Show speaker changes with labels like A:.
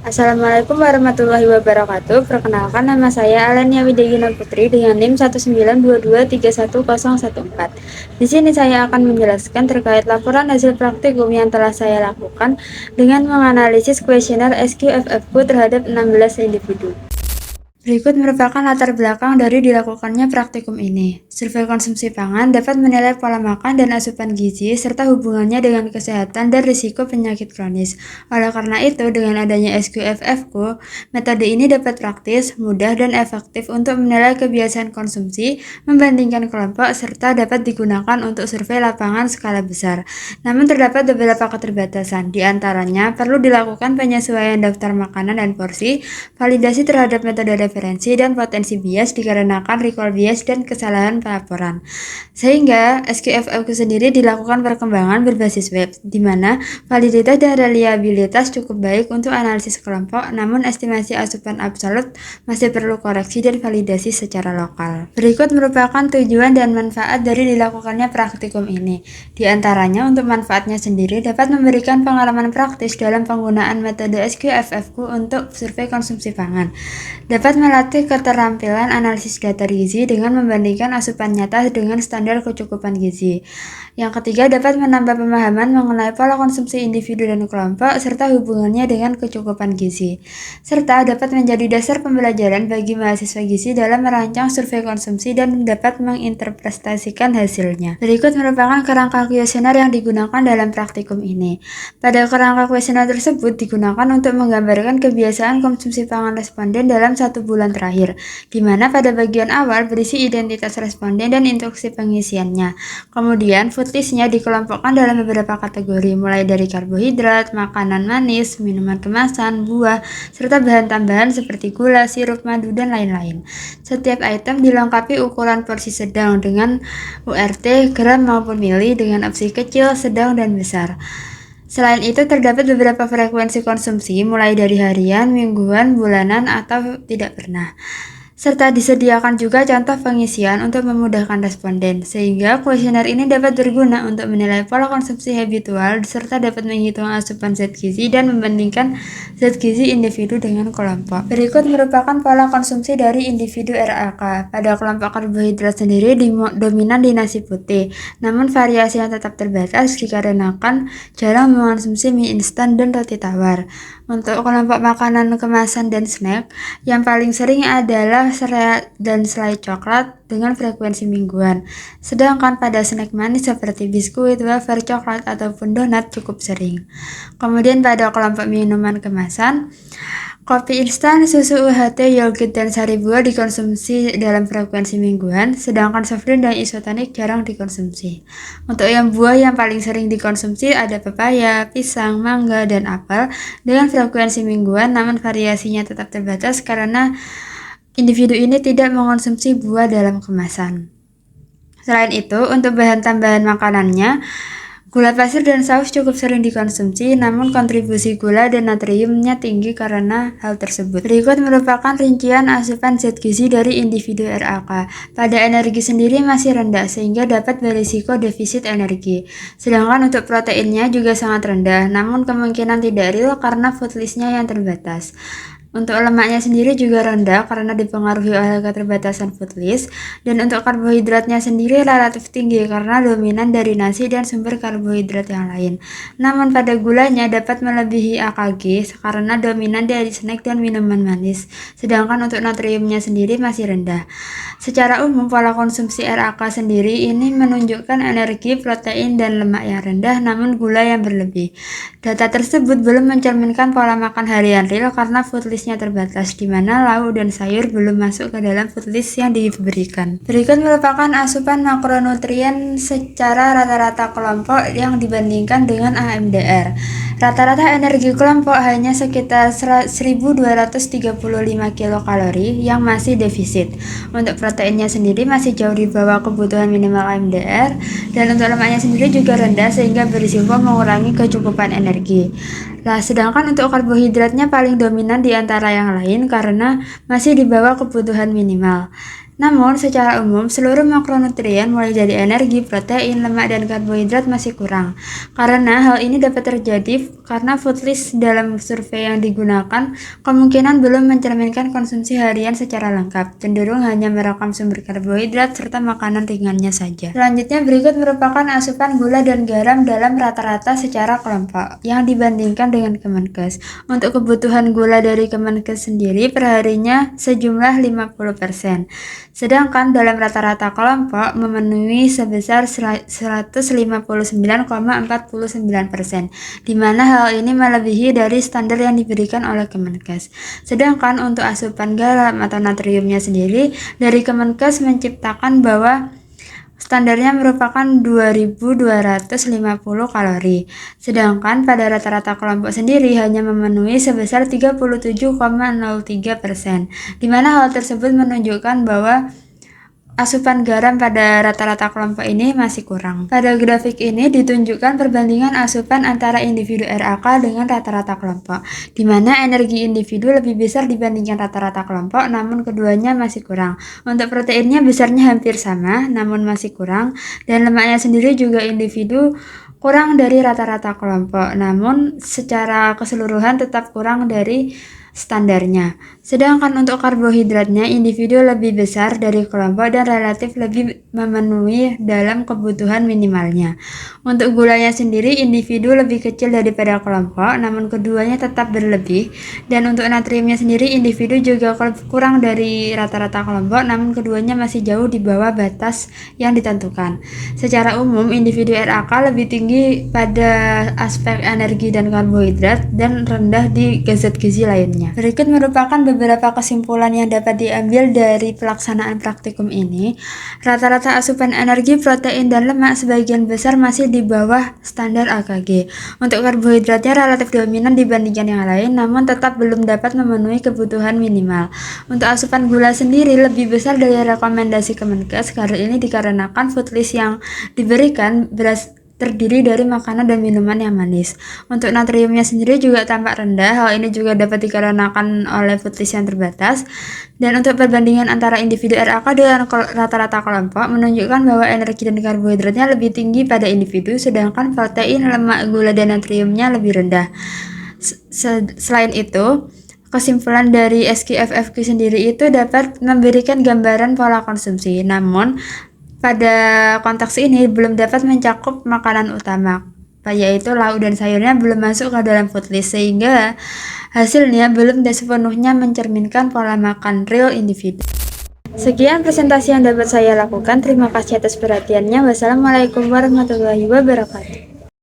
A: Assalamualaikum warahmatullahi wabarakatuh. Perkenalkan, nama saya Alenia Widegina Putri dengan NIM 192231014. Di sini saya akan menjelaskan terkait laporan hasil praktikum yang telah saya lakukan dengan menganalisis kuesioner SQFF-ku terhadap 16 individu. Berikut merupakan latar belakang dari dilakukannya praktikum ini. Survei konsumsi pangan dapat menilai pola makan dan asupan gizi, serta hubungannya dengan kesehatan dan risiko penyakit kronis. Oleh karena itu, dengan adanya SQFF-ku, metode ini dapat praktis, mudah, dan efektif untuk menilai kebiasaan konsumsi, membandingkan kelompok, serta dapat digunakan untuk survei lapangan skala besar. Namun terdapat beberapa keterbatasan, di antaranya perlu dilakukan penyesuaian daftar makanan dan porsi, validasi terhadap metode referensi, dan potensi bias dikarenakan recall bias dan kesalahan pelaporan. Sehingga SQFF sendiri dilakukan perkembangan berbasis web, di mana validitas dan reliabilitas cukup baik untuk analisis kelompok, namun estimasi asupan absolut masih perlu koreksi dan validasi secara lokal. Berikut merupakan tujuan dan manfaat dari dilakukannya praktikum ini. Di antaranya, untuk manfaatnya sendiri dapat memberikan pengalaman praktis dalam penggunaan metode SQFF-ku untuk survei konsumsi pangan. Dapat melatih keterampilan analisis data gizi dengan membandingkan asupan nyata dengan standar kecukupan gizi. Yang ketiga, dapat menambah pemahaman mengenai pola konsumsi individu dan kelompok serta hubungannya dengan kecukupan gizi. Serta dapat menjadi dasar pembelajaran bagi mahasiswa gizi dalam merancang survei konsumsi dan dapat menginterpretasikan hasilnya. Berikut merupakan kerangka kuesioner yang digunakan dalam praktikum ini. Pada kerangka kuesioner tersebut digunakan untuk menggambarkan kebiasaan konsumsi pangan responden dalam 1 bulan terakhir, di mana pada bagian awal berisi identitas responden dan instruksi pengisiannya. Kemudian, food listnya dikelompokkan dalam beberapa kategori, mulai dari karbohidrat, makanan manis, minuman kemasan, buah, serta bahan tambahan seperti gula, sirup, madu, dan lain-lain. Setiap item dilengkapi ukuran porsi sedang dengan URT, gram maupun mili dengan opsi kecil, sedang, dan besar. Selain itu, terdapat beberapa frekuensi konsumsi mulai dari harian, mingguan, bulanan, atau tidak pernah. Serta disediakan juga contoh pengisian untuk memudahkan responden, sehingga kuesioner ini dapat berguna untuk menilai pola konsumsi habitual serta dapat menghitung asupan zat gizi dan membandingkan zat gizi individu dengan kelompok. Berikut merupakan pola konsumsi dari individu RAK. Pada kelompok karbohidrat sendiri dominan di nasi putih, namun variasi yang tetap terbatas dikarenakan jarang mengonsumsi mie instan dan roti tawar. Untuk kelompok makanan kemasan dan snack, yang paling sering adalah sereal dan selai coklat dengan frekuensi mingguan. Sedangkan pada snack manis seperti biskuit, wafer, coklat, ataupun donat cukup sering. Kemudian pada kelompok minuman kemasan, kopi instan, susu UHT, yogurt, dan sari buah dikonsumsi dalam frekuensi mingguan, sedangkan soft drink dan isotonik jarang dikonsumsi. Untuk yang buah yang paling sering dikonsumsi ada pepaya, pisang, mangga, dan apel dengan frekuensi mingguan, namun variasinya tetap terbatas karena individu ini tidak mengonsumsi buah dalam kemasan. Selain itu, untuk bahan tambahan makanannya, gula pasir dan saus cukup sering dikonsumsi, namun kontribusi gula dan natriumnya tinggi karena hal tersebut. Berikut merupakan rincian asupan zat gizi dari individu RAK. Pada energi sendiri masih rendah, sehingga dapat berisiko defisit energi. Sedangkan untuk proteinnya juga sangat rendah, namun kemungkinan tidak real karena food listnya yang terbatas. Untuk lemaknya sendiri juga rendah karena dipengaruhi oleh keterbatasan food list, dan untuk karbohidratnya sendiri relatif tinggi karena dominan dari nasi dan sumber karbohidrat yang lain. Namun pada gulanya dapat melebihi AKG karena dominan dari snack dan minuman manis, sedangkan untuk natriumnya sendiri masih rendah. Secara umum, pola konsumsi RAK sendiri ini menunjukkan energi, protein, dan lemak yang rendah namun gula yang berlebih. Data tersebut belum mencerminkan pola makan harian real karena food listnya terbatas, di mana lauk dan sayur belum masuk ke dalam food list yang diberikan. Berikut merupakan asupan makronutrien secara rata-rata kelompok yang dibandingkan dengan AMDR. Rata-rata energi kelompok hanya sekitar 1235 kilokalori yang masih defisit. Untuk proteinnya sendiri masih jauh di bawah kebutuhan minimal AMDR, dan untuk lemaknya sendiri juga rendah sehingga berisiko mengurangi kecukupan energi. Sedangkan untuk karbohidratnya paling dominan di antara yang lain karena masih di bawah kebutuhan minimal. Namun, secara umum, seluruh makronutrien mulai dari energi, protein, lemak, dan karbohidrat masih kurang. Karena hal ini dapat terjadi karena food list dalam survei yang digunakan kemungkinan belum mencerminkan konsumsi harian secara lengkap, cenderung hanya merekam sumber karbohidrat serta makanan ringannya saja. Selanjutnya, berikut merupakan asupan gula dan garam dalam rata-rata secara kelompok yang dibandingkan dengan Kemenkes. Untuk kebutuhan gula dari Kemenkes sendiri perharinya sejumlah 50%. Sedangkan dalam rata-rata kelompok memenuhi sebesar 159,49%, di mana hal ini melebihi dari standar yang diberikan oleh Kemenkes. Sedangkan untuk asupan garam atau natriumnya sendiri, dari Kemenkes menciptakan bahwa standarnya merupakan 2250 kalori. Sedangkan pada rata-rata kelompok sendiri hanya memenuhi sebesar 37,03%, di mana hal tersebut menunjukkan bahwa asupan garam pada rata-rata kelompok ini masih kurang. Pada grafik ini ditunjukkan perbandingan asupan antara individu RAK dengan rata-rata kelompok, di mana energi individu lebih besar dibandingkan rata-rata kelompok, namun keduanya masih kurang. Untuk proteinnya besarnya hampir sama, namun masih kurang, dan lemaknya sendiri juga individu kurang dari rata-rata kelompok, namun secara keseluruhan tetap kurang dari standarnya. Sedangkan untuk karbohidratnya individu lebih besar dari kelompok dan relatif lebih memenuhi dalam kebutuhan minimalnya. Untuk gulanya sendiri individu lebih kecil daripada kelompok, namun keduanya tetap berlebih. Dan untuk natriumnya sendiri individu juga kurang dari rata-rata kelompok, namun keduanya masih jauh di bawah batas yang ditentukan. Secara umum individu RAK lebih tinggi pada aspek energi dan karbohidrat dan rendah di zat gizi lainnya. Berikut merupakan beberapa kesimpulan yang dapat diambil dari pelaksanaan praktikum ini. Rata-rata asupan energi, protein, dan lemak sebagian besar masih di bawah standar AKG. Untuk karbohidratnya relatif dominan dibandingkan yang lain, namun tetap belum dapat memenuhi kebutuhan minimal. Untuk asupan gula sendiri lebih besar dari rekomendasi Kemenkes. Karena ini dikarenakan food list yang diberikan terdiri dari makanan dan minuman yang manis. Untuk natriumnya sendiri juga tampak rendah. Hal ini juga dapat dikarenakan oleh food list yang terbatas. Dan untuk perbandingan antara individu RAK dengan rata-rata kelompok menunjukkan bahwa energi dan karbohidratnya lebih tinggi pada individu, sedangkan protein, lemak, gula, dan natriumnya lebih rendah. Selain itu, kesimpulan dari SQFFQ sendiri itu dapat memberikan gambaran pola konsumsi. Namun, pada konteks ini belum dapat mencakup makanan utama, yaitu lauk dan sayurnya belum masuk ke dalam food list, sehingga hasilnya belum sepenuhnya mencerminkan pola makan real individu. Sekian presentasi yang dapat saya lakukan. Terima kasih atas perhatiannya. Wassalamualaikum warahmatullahi wabarakatuh.